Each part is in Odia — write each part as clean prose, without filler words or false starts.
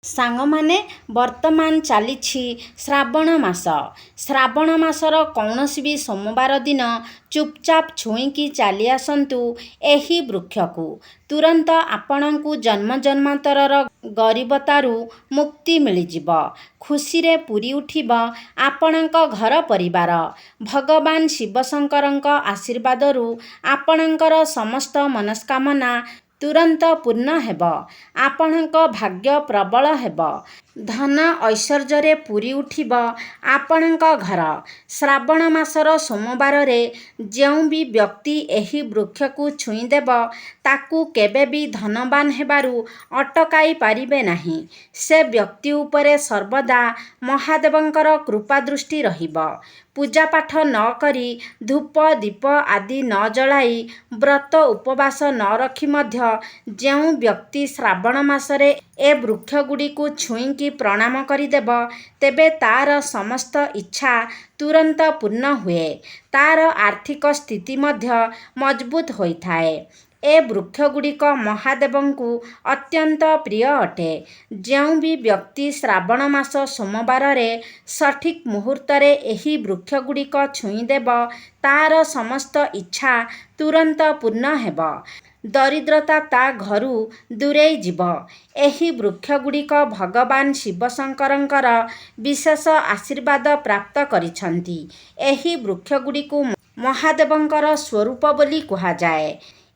ସାଙ୍ଗମାନେ ବର୍ତ୍ତମାନ ଚାଲିଛି ଶ୍ରାବଣ ମାସ। ଶ୍ରାବଣ ମାସର କୌଣସି ବି ସୋମବାର ଦିନ ଚୁପଚାପ ଛୁଇଁକି ଚାଲି ଆସନ୍ତୁ ଏହି ବୃକ୍ଷକୁ। ତୁରନ୍ତ ଆପଣଙ୍କୁ ଜନ୍ମ ଜନ୍ମାନ୍ତରର ଗରିବତାରୁ ମୁକ୍ତି ମିଳିଯିବ। ଖୁସିରେ ପୂରି ଉଠିବ ଆପଣଙ୍କ ଘର ପରିବାର। ଭଗବାନ ଶିବଶଙ୍କରଙ୍କ ଆଶୀର୍ବାଦରୁ ଆପଣଙ୍କର ସମସ୍ତ ମନସ୍କାମନା ତୁରନ୍ତ ପୂର୍ଣ୍ଣ ହେବ। ଆପଣଙ୍କ ଭାଗ୍ୟ ପ୍ରବଳ ହେବ। ଧନ ଐଶ୍ୱର୍ଯ୍ୟରେ ପୂରି ଉଠିବ ଆପଣଙ୍କ ଘର। ଶ୍ରାବଣ ମାସର ସୋମବାରରେ ଯେଉଁ ବି ବ୍ୟକ୍ତି ଏହି ବୃକ୍ଷକୁ ଛୁଇଁଦେବ ତାକୁ କେବେ ବି ଧନବାନ ହେବାରୁ ଅଟକାଇ ପାରିବେ ନାହିଁ। ସେ ବ୍ୟକ୍ତି ଉପରେ ସର୍ବଦା ମହାଦେବଙ୍କର କୃପା ଦୃଷ୍ଟି ରହିବ। ପୂଜାପାଠ ନ କରି ଧୂପ ଦୀପ ଆଦି ନ ଜଳାଇ ବ୍ରତ ଉପବାସ ନ ରଖି ମଧ୍ୟ ଯେଉଁ ବ୍ୟକ୍ତି ଶ୍ରାବଣ ମାସରେ ଏ ବୃକ୍ଷଗୁଡ଼ିକୁ ଛୁଇଁକି ପ୍ରଣାମ କରିଦେବ ତେବେ ତାର ସମସ୍ତ ଇଚ୍ଛା ତୁରନ୍ତ ପୂର୍ଣ୍ଣ ହୁଏ। ତାର ଆର୍ଥିକ ସ୍ଥିତି ମଧ୍ୟ ମଜବୁତ ହୋଇଥାଏ। ଏ ବୃକ୍ଷଗୁଡ଼ିକ ମହାଦେବଙ୍କୁ ଅତ୍ୟନ୍ତ ପ୍ରିୟ ଅଟେ। ଯେଉଁ ବି ବ୍ୟକ୍ତି ଶ୍ରାବଣ ମାସ ସୋମବାରରେ ସଠିକ୍ ମୁହୂର୍ତ୍ତରେ ଏହି ବୃକ୍ଷଗୁଡ଼ିକ ଛୁଇଁଦେବ ତାର ସମସ୍ତ ଇଚ୍ଛା ତୁରନ୍ତ ପୂର୍ଣ୍ଣ ହେବ। ଦରିଦ୍ରତା ତା ଘରୁ ଦୂରେଇ ଯିବ। ଏହି ବୃକ୍ଷଗୁଡ଼ିକ ଭଗବାନ ଶିବଶଙ୍କରଙ୍କର ବିଶେଷ ଆଶୀର୍ବାଦ ପ୍ରାପ୍ତ କରିଛନ୍ତି। ଏହି ବୃକ୍ଷଗୁଡ଼ିକୁ ମହାଦେବଙ୍କର ସ୍ୱରୂପ ବୋଲି କୁହାଯାଏ।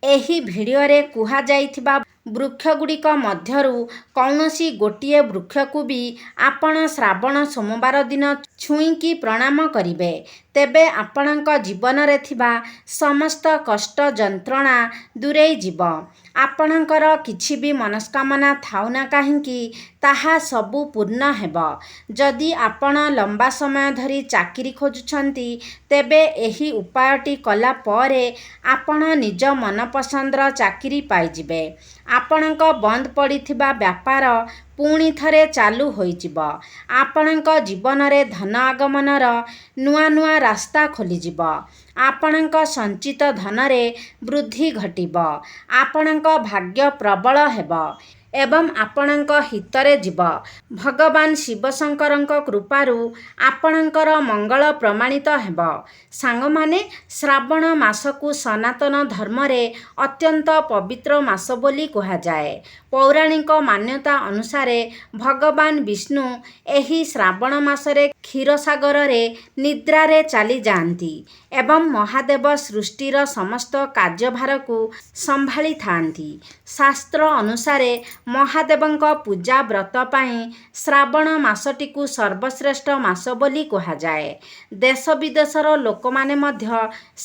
ଏହି ଭିଡ଼ିଓରେ କୁହାଯାଇଥିବା ବୃକ୍ଷଗୁଡ଼ିକ ମଧ୍ୟରୁ କୌଣସି ଗୋଟିଏ ବୃକ୍ଷକୁ ବି ଆପଣ ଶ୍ରାବଣ ସୋମବାର ଦିନ ଛୁଇଁକି ପ୍ରଣାମ କରିବେ ତେବେ ଆପଣଙ୍କ ଜୀବନରେ ଥିବା ସମସ୍ତ କଷ୍ଟ ଯନ୍ତ୍ରଣା ଦୂରେଇ ଯିବ। ଆପଣଙ୍କର କିଛି ବି ମନସ୍କାମନା ଥାଉ ନା କାହିଁକି ତାହା ସବୁ ପୂର୍ଣ୍ଣ ହେବ। ଯଦି ଆପଣ ଲମ୍ବା ସମୟ ଧରି ଚାକିରି ଖୋଜୁଛନ୍ତି ତେବେ ଏହି ଉପାୟଟି କଲା ପରେ ଆପଣ ନିଜ ମନପସନ୍ଦର ଚାକିରି ପାଇଯିବେ। ଆପଣଙ୍କ ବନ୍ଦ ପଡ଼ିଥିବା ବ୍ୟାପାର ପୁଣି ଥରେ ଚାଲୁ ହୋଇଯିବ। ଆପଣଙ୍କ ଜୀବନରେ ଧନ ଆଗମନର ନୂଆ ନୂଆ ରାସ୍ତା ଖୋଲିଯିବ। ଆପଣଙ୍କ ସଞ୍ଚିତ ଧନରେ ବୃଦ୍ଧି ଘଟିବ। ଆପଣଙ୍କ ଭାଗ୍ୟ ପ୍ରବଳ ହେବ ଏବଂ ଆପଣଙ୍କ ହିତରେ ଯିବ। ଭଗବାନ ଶିବଶଙ୍କରଙ୍କ କୃପାରୁ ଆପଣଙ୍କର ମଙ୍ଗଳ ପ୍ରମାଣିତ ହେବ। ସାଙ୍ଗମାନେ ଶ୍ରାବଣ ମାସକୁ ସନାତନ ଧର୍ମରେ ଅତ୍ୟନ୍ତ ପବିତ୍ର ମାସ ବୋଲି କୁହାଯାଏ। ପୌରାଣିକ ମାନ୍ୟତା ଅନୁସାରେ ଭଗବାନ ବିଷ୍ଣୁ ଏହି ଶ୍ରାବଣ ମାସରେ କ୍ଷୀରସାଗରରେ ନିଦ୍ରାରେ ଚାଲିଯାଆନ୍ତି ଏବଂ ମହାଦେବ ସୃଷ୍ଟିର ସମସ୍ତ କାର୍ଯ୍ୟଭାରକୁ ସମ୍ଭାଳିଥାନ୍ତି। ଶାସ୍ତ୍ର ଅନୁସାରେ ମହାଦେବଙ୍କ ପୂଜା ବ୍ରତ ପାଇଁ ଶ୍ରାବଣ ମାସଟିକୁ ସର୍ବଶ୍ରେଷ୍ଠ ମାସ ବୋଲି କୁହାଯାଏ। ଦେଶ ବିଦେଶର ଲୋକମାନେ ମଧ୍ୟ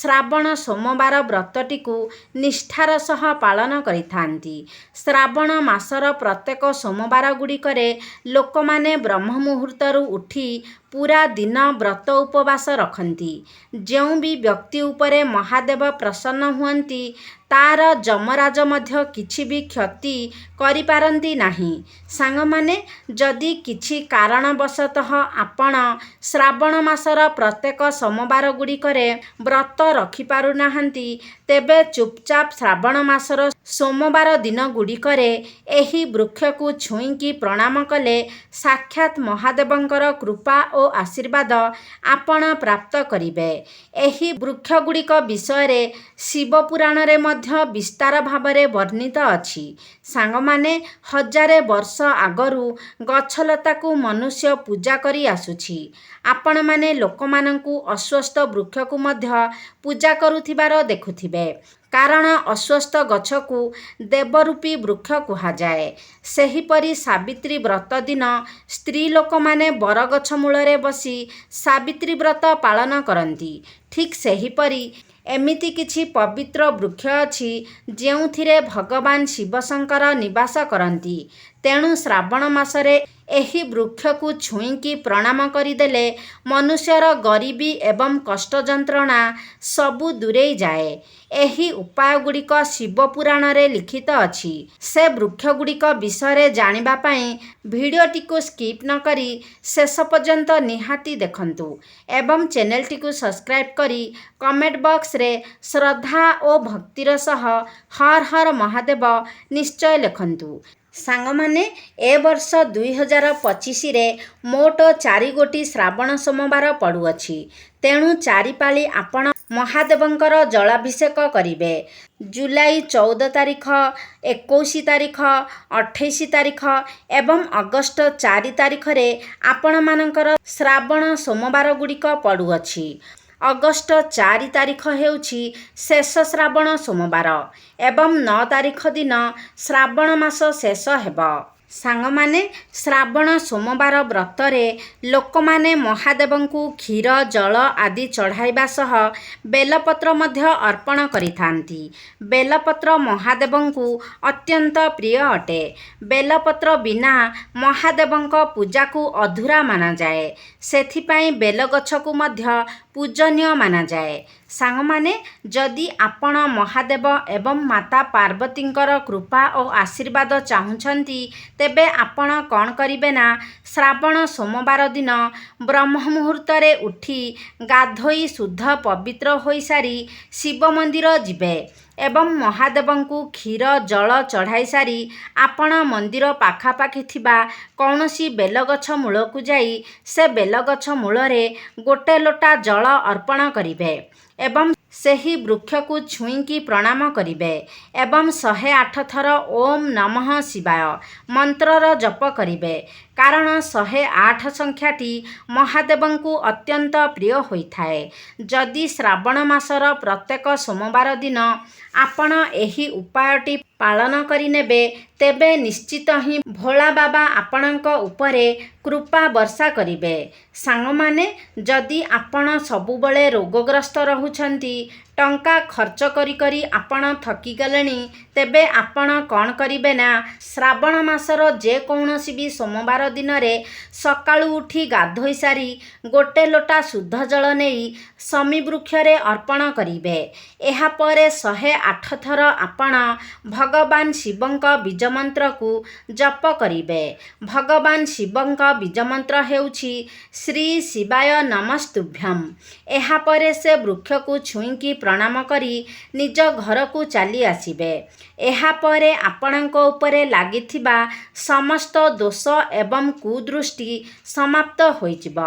ଶ୍ରାବଣ ସୋମବାର ବ୍ରତଟିକୁ ନିଷ୍ଠାର ସହ ପାଳନ କରିଥାନ୍ତି। ଶ୍ରାବଣ ମାସର ପ୍ରତ୍ୟେକ ସୋମବାର ଗୁଡ଼ିକରେ ଲୋକମାନେ ବ୍ରହ୍ମ ମୁହୂର୍ତ୍ତରୁ ଉଠି ପୁରା ଦିନ ବ୍ରତ ଉପବାସ ରଖନ୍ତି। ଯେଉଁ ବି ବ୍ୟକ୍ତି ଉପରେ ମହାଦେବ ପ୍ରସନ୍ନ ହୁଅନ୍ତି ତାର ଯମରାଜ ମଧ୍ୟ କିଛି ବି କ୍ଷତି କରିପାରନ୍ତି ନାହିଁ। ସାଙ୍ଗମାନେ ଯଦି କିଛି କାରଣବଶତଃ ଆପଣ ଶ୍ରାବଣ ମାସର ପ୍ରତ୍ୟେକ ସୋମବାର ଗୁଡ଼ିକରେ ବ୍ରତ ରଖିପାରୁନାହାନ୍ତି ତେବେ ଚୁପଚାପ ଶ୍ରାବଣ ମାସର ସୋମବାର ଦିନ ଗୁଡ଼ିକରେ ଏହି ବୃକ୍ଷକୁ ଛୁଇଁକି ପ୍ରଣାମ କଲେ ସାକ୍ଷାତ ମହାଦେବଙ୍କର କୃପା ଓ ଆଶୀର୍ବାଦ ଆପଣ ପ୍ରାପ୍ତ କରିବେ। ଏହି ବୃକ୍ଷଗୁଡ଼ିକ ବିଷୟରେ ଶିବ ପୁରାଣରେ ମଧ୍ୟ ବିସ୍ତାର ଭାବରେ ବର୍ଣ୍ଣିତ ଅଛି। ସାଙ୍ଗମାନେ ହଜାରେ ବର୍ଷ ଆଗରୁ ଗଛଲତାକୁ ମନୁଷ୍ୟ ପୂଜା କରି ଆସୁଛି। ଆପଣମାନେ ଲୋକମାନଙ୍କୁ ଅଶ୍ୱତ୍ଥ ବୃକ୍ଷକୁ ମଧ୍ୟ ପୂଜା କରୁଥିବାର ଦେଖୁଥିବେ। କାରଣ ଅଶ୍ୱତ୍ଥ ଗଛକୁ ଦେବରୂପୀ ବୃକ୍ଷ କୁହାଯାଏ। ସେହିପରି ସାବିତ୍ରୀ ବ୍ରତ ଦିନ ସ୍ତ୍ରୀ ଲୋକମାନେ ବରଗଛ ମୂଳରେ ବସି ସାବିତ୍ରୀ ବ୍ରତ ପାଳନ କରନ୍ତି। ଠିକ୍ ସେହିପରି ଏମିତି କିଛି ପବିତ୍ର ବୃକ୍ଷ ଅଛି ଯେଉଁଥିରେ ଭଗବାନ ଶିବଶଙ୍କର ନିବାସ କରନ୍ତି। ତେଣୁ ଶ୍ରାବଣ ମାସରେ ଏହି ବୃକ୍ଷକୁ ଛୁଇଁକି ପ୍ରଣାମ କରିଦେଲେ ମନୁଷ୍ୟର ଗରିବୀ ଏବଂ କଷ୍ଟ ଯନ୍ତ୍ରଣା ସବୁ ଦୂରେଇ ଯାଏ। ଏହି ଉପାୟ ଗୁଡ଼ିକ ଶିବ ପୁରାଣରେ ଲିଖିତ ଅଛି। ସେ ବୃକ୍ଷଗୁଡ଼ିକ ବିଷୟରେ ଜାଣିବା ପାଇଁ ଭିଡ଼ିଓଟିକୁ ସ୍କିପ୍ ନ କରି ଶେଷ ପର୍ଯ୍ୟନ୍ତ ନିହାତି ଦେଖନ୍ତୁ ଏବଂ ଚ୍ୟାନେଲଟିକୁ ସବସ୍କ୍ରାଇବ୍ କରି କମେଣ୍ଟ ବକ୍ସରେ ଶ୍ରଦ୍ଧା ଓ ଭକ୍ତିର ସହ ହର ହର ମହାଦେବ ନିଶ୍ଚୟ ଲେଖନ୍ତୁ। ସାଙ୍ଗମାନେ ଏ ବର୍ଷ 2025ରେ ମୋଟ 4 ଗୋଟି ଶ୍ରାବଣ ସୋମବାର ପଡ଼ୁଅଛି। ତେଣୁ 4 ପାଳି ଆପଣ ମହାଦେବଙ୍କର ଜଳାଭିଷେକ କରିବେ। ଜୁଲାଇ 14 ତାରିଖ, 21 ତାରିଖ, 28 ତାରିଖ ଏବଂ ଅଗଷ୍ଟ 4 ତାରିଖରେ ଆପଣମାନଙ୍କର ଶ୍ରାବଣ ସୋମବାର ଗୁଡ଼ିକ ପଡ଼ୁଅଛି। ଅଗଷ୍ଟ 4 ତାରିଖ ହେଉଛି ଶେଷ ଶ୍ରାବଣ ସୋମବାର ଏବଂ 9 ତାରିଖ ଦିନ ଶ୍ରାବଣ ମାସ ଶେଷ ହେବ। ସାଙ୍ଗମାନେ, ଶ୍ରାବଣ ସୋମବାର ବ୍ରତରେ ଲୋକମାନେ ମହାଦେବଙ୍କୁ କ୍ଷୀର, ଜଳ ଆଦି ଚଢ଼ାଇବା ସହ ବେଲପତ୍ର ମଧ୍ୟ ଅର୍ପଣ କରିଥାନ୍ତି। ବେଲପତ୍ର ମହାଦେବଙ୍କୁ ଅତ୍ୟନ୍ତ ପ୍ରିୟ ଅଟେ। ବେଲପତ୍ର ବିନା ମହାଦେବଙ୍କ ପୂଜାକୁ ଅଧୁରା ମାନାଯାଏ। ସେଥିପାଇଁ ବେଲଗଛକୁ ମଧ୍ୟ ପୂଜନୀୟ ମାନାଯାଏ। ସାଙ୍ଗମାନେ, ଯଦି ଆପଣ ମହାଦେବ ଏବଂ ମାତା ପାର୍ବତୀଙ୍କର କୃପା ଓ ଆଶୀର୍ବାଦ ଚାହୁଁଛନ୍ତି, ତେବେ ଆପଣ କ'ଣ କରିବେ ନା ଶ୍ରାବଣ ସୋମବାର ଦିନ ବ୍ରହ୍ମ ମୁହୂର୍ତ୍ତରେ ଉଠି ଗାଧୋଇ ଶୁଦ୍ଧ ପବିତ୍ର ହୋଇସାରି ଶିବ ମନ୍ଦିର ଯିବେ ଏବଂ ମହାଦେବଙ୍କୁ କ୍ଷୀର, ଜଳ ଚଢ଼ାଇ ସାରି ଆପଣ ମନ୍ଦିର ପାଖାପାଖି ଥିବା କୌଣସି ବେଲଗଛ ମୂଳକୁ ଯାଇ ସେ ବେଲଗଛ ମୂଳରେ ଗୋଟେ ଲୋଟା ଜଳ ଅର୍ପଣ କରିବେ ଏବଂ ସେହି ବୃକ୍ଷକୁ ଛୁଇଁକି ପ୍ରଣାମ କରିବେ ଏବଂ 108 ଥର ଓମ୍ ନମଃ ଶିବାୟ ମନ୍ତ୍ରର ଜପ କରିବେ। କାରଣ 108 ସଂଖ୍ୟାଟି ମହାଦେବଙ୍କୁ ଅତ୍ୟନ୍ତ ପ୍ରିୟ ହୋଇଥାଏ। ଯଦି ଶ୍ରାବଣ ମାସର ପ୍ରତ୍ୟେକ ସୋମବାର ଦିନ ଆପଣ ଏହି ଉପାୟଟି ପାଳନ କରିନେବେ, ତେବେ ନିଶ୍ଚିତ ହିଁ ଭୋଳା ବାବା ଆପଣଙ୍କ ଉପରେ କୃପା ବର୍ଷା କରିବେ। ସାଙ୍ଗମାନେ, ଯଦି ଆପଣ ସବୁବେଳେ ରୋଗଗ୍ରସ୍ତ ରହୁଛନ୍ତି, ଟଙ୍କା ଖର୍ଚ୍ଚ କରି କରି ଆପଣ ଥକିଗଲେଣି, ତେବେ ଆପଣ କ'ଣ କରିବେ ନା ଶ୍ରାବଣ ମାସର ଯେକୌଣସି ବି ସୋମବାର ଦିନରେ ସକାଳୁ ଉଠି ଗାଧୋଇ ସାରି ଗୋଟେ ଲୋଟା ଶୁଦ୍ଧ ଜଳ ନେଇ ଶମୀ ବୃକ୍ଷରେ ଅର୍ପଣ କରିବେ। ଏହାପରେ 108 ଥର ଆପଣ ଭଗବାନ ଶିବଙ୍କ ବୀଜମନ୍ତ୍ରକୁ ଜପ କରିବେ। ଭଗବାନ ଶିବଙ୍କ ବୀଜମନ୍ତ୍ର ହେଉଛି ଶ୍ରୀ ଶିବାୟ ନମସ୍ତୁଭ୍ୟମ୍। ଏହାପରେ ସେ ବୃକ୍ଷକୁ ଛୁଇଁକି ପ୍ରଣାମ କରି ନିଜ ଘରକୁ ଚାଲି ଆସିବେ। ଏହାପରେ ଆପଣଙ୍କ ଉପରେ ଲାଗିଥିବା ସମସ୍ତ ଦୋଷ ଏବଂ କୁଦୃଷ୍ଟି ସମାପ୍ତ ହୋଇଯିବ।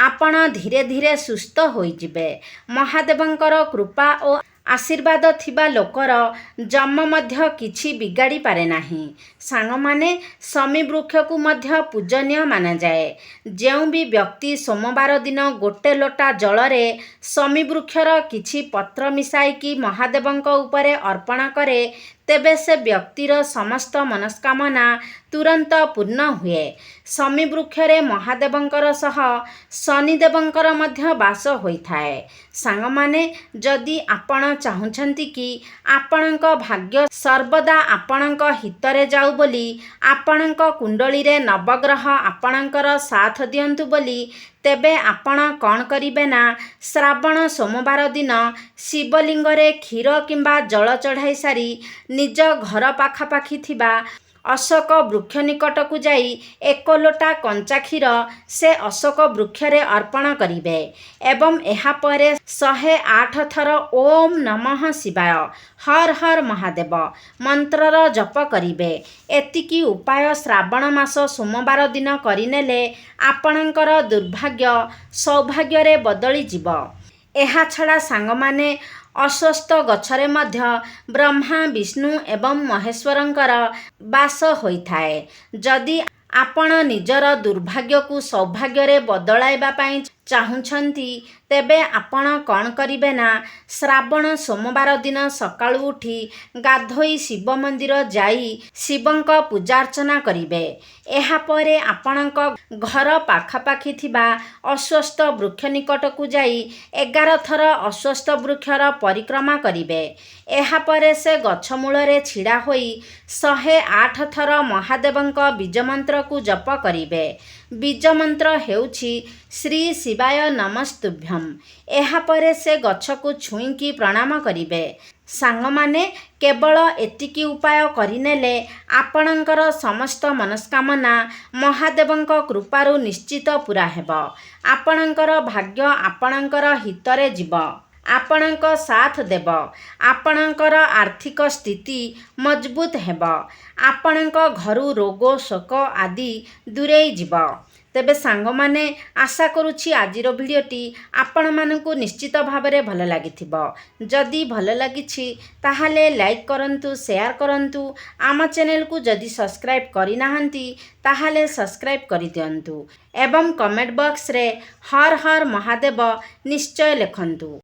ଆପଣ ଧୀରେ ଧୀରେ ସୁସ୍ଥ ହୋଇଯିବେ। ମହାଦେବଙ୍କର କୃପା ଓ ଆଶୀର୍ବାଦ ଥିବା ଲୋକର ଜମ ମଧ୍ୟ କିଛି ବିଗାଡ଼ି ପାରେ ନାହିଁ। ସାଙ୍ଗମାନେ, ଶମୀ ବୃକ୍ଷକୁ ମଧ୍ୟ ପୂଜନୀୟ ମାନାଯାଏ। ଯେଉଁ ବି ବ୍ୟକ୍ତି ସୋମବାର ଦିନ ଗୋଟେ ଲୋଟା ଜଳରେ ଶମୀ ବୃକ୍ଷର କିଛି ପତ୍ର ମିଶାଇକି ମହାଦେବଙ୍କ ଉପରେ ଅର୍ପଣ କରେ, ତେବେ ସେ ବ୍ୟକ୍ତିର ସମସ୍ତ ମନସ୍କାମନା ତୁରନ୍ତ ପୂର୍ଣ୍ଣ ହୁଏ। ଶମୀ ବୃକ୍ଷରେ ମହାଦେବଙ୍କର ସହ ଶନିଦେବଙ୍କର ମଧ୍ୟ ବାସ ହୋଇଥାଏ। ସାଙ୍ଗମାନେ, ଯଦି ଆପଣ ଚାହୁଁଛନ୍ତି କି ଆପଣଙ୍କ ଭାଗ୍ୟ ସର୍ବଦା ଆପଣଙ୍କ ହିତରେ ଯାଉ ବୋଲି, ଆପଣଙ୍କ କୁଣ୍ଡଳୀରେ ନବଗ୍ରହ ଆପଣଙ୍କର ସାଥ ଦିଅନ୍ତୁ ବୋଲି, ତେବେ ଆପଣ କ'ଣ କରିବେ ନା ଶ୍ରାବଣ ସୋମବାର ଦିନ ଶିବଲିଙ୍ଗରେ କ୍ଷୀର କିମ୍ବା ଜଳ ଚଢ଼ାଇ ସାରି ନିଜ ଘର ପାଖାପାଖି ଥିବା ଅଶୋକ ବୃକ୍ଷ ନିକଟକୁ ଯାଇ 1 ଲୋଟା କଞ୍ଚା କ୍ଷୀର ସେ ଅଶୋକ ବୃକ୍ଷରେ ଅର୍ପଣ କରିବେ ଏବଂ ଏହାପରେ 108 ଥର ଓମ୍ ନମଃ ଶିବାୟ ହର ହର ମହାଦେବ ମନ୍ତ୍ରର ଜପ କରିବେ। ଏତିକି ଉପାୟ ଶ୍ରାବଣ ମାସ ସୋମବାର ଦିନ କରିନେଲେ ଆପଣଙ୍କର ଦୁର୍ଭାଗ୍ୟ ସୌଭାଗ୍ୟରେ ବଦଳିଯିବ। ଏହାଛଡ଼ା ସାଙ୍ଗମାନେ, ଅଶ୍ୱତ୍ଥ ଗଛରେ ମଧ୍ୟ ବ୍ରହ୍ମା, ବିଷ୍ଣୁ ଏବଂ ମହେଶ୍ୱରଙ୍କର ବାସ ହୋଇଥାଏ। ଯଦି ଆପଣ ନିଜର ଦୁର୍ଭାଗ୍ୟକୁ ସୌଭାଗ୍ୟରେ ବଦଳାଇବା ପାଇଁ ଚାହୁଁଛନ୍ତି, ତେବେ ଆପଣ କ'ଣ କରିବେ ନା ଶ୍ରାବଣ ସୋମବାର ଦିନ ସକାଳୁ ଉଠି ଗାଧୋଇ ଶିବ ମନ୍ଦିର ଯାଇ ଶିବଙ୍କ ପୂଜାର୍ଚ୍ଚନା କରିବେ। ଏହାପରେ ଆପଣଙ୍କ ଘର ପାଖାପାଖି ଥିବା ଅଶ୍ୱତ୍ଥ ବୃକ୍ଷ ନିକଟକୁ ଯାଇ 11 ଥର ଅଶ୍ୱତ୍ଥ ବୃକ୍ଷର ପରିକ୍ରମା କରିବେ। ଏହାପରେ ସେ ଗଛ ମୂଳରେ ଛିଡ଼ା ହୋଇ 108 ଥର ମହାଦେବଙ୍କ ବୀଜମନ୍ତ୍ରକୁ ଜପ କରିବେ। ବୀଜମନ୍ତ୍ର ହେଉଛି ଶ୍ରୀ ଶିବାୟ ନମସ୍ତୁଭ୍ୟମ୍। ଏହାପରେ ସେ ଗଛକୁ ଛୁଇଁକି ପ୍ରଣାମ କରିବେ। ସାଙ୍ଗମାନେ, କେବଳ ଏତିକି ଉପାୟ କରିନେଲେ ଆପଣଙ୍କର ସମସ୍ତ ମନସ୍କାମନା ମହାଦେବଙ୍କ କୃପାରୁ ନିଶ୍ଚିତ ପୂରା ହେବ। ଆପଣଙ୍କର ଭାଗ୍ୟ ଆପଣଙ୍କର ହିତରେ ଯିବ। ଆପଣଙ୍କ ସାଥ ଦେବ। ଆପଣଙ୍କର ଆର୍ଥିକ ସ୍ଥିତି ମଜବୁତ ହେବ। ଆପଣଙ୍କ ଘରୁ ରୋଗ ଶୋକ ଆଦି ଦୂରେଇ ଯିବ। ତେବେ ସାଙ୍ଗମାନେ, ଆଶା କରୁଛି ଆଜିର ଭିଡ଼ିଓଟି ଆପଣମାନଙ୍କୁ ନିଶ୍ଚିତ ଭାବରେ ଭଲ ଲାଗିଥିବ। ଯଦି ଭଲ ଲାଗିଛି ତାହେଲେ ଲାଇକ୍ କରନ୍ତୁ, ସେୟାର କରନ୍ତୁ। ଆମ ଚ୍ୟାନେଲକୁ ଯଦି ସବସ୍କ୍ରାଇବ୍ କରିନାହାନ୍ତି ତାହେଲେ ସବସ୍କ୍ରାଇବ୍ କରିଦିଅନ୍ତୁ ଏବଂ କମେଣ୍ଟ ବକ୍ସରେ ହର ହର ମହାଦେବ ନିଶ୍ଚୟ ଲେଖନ୍ତୁ।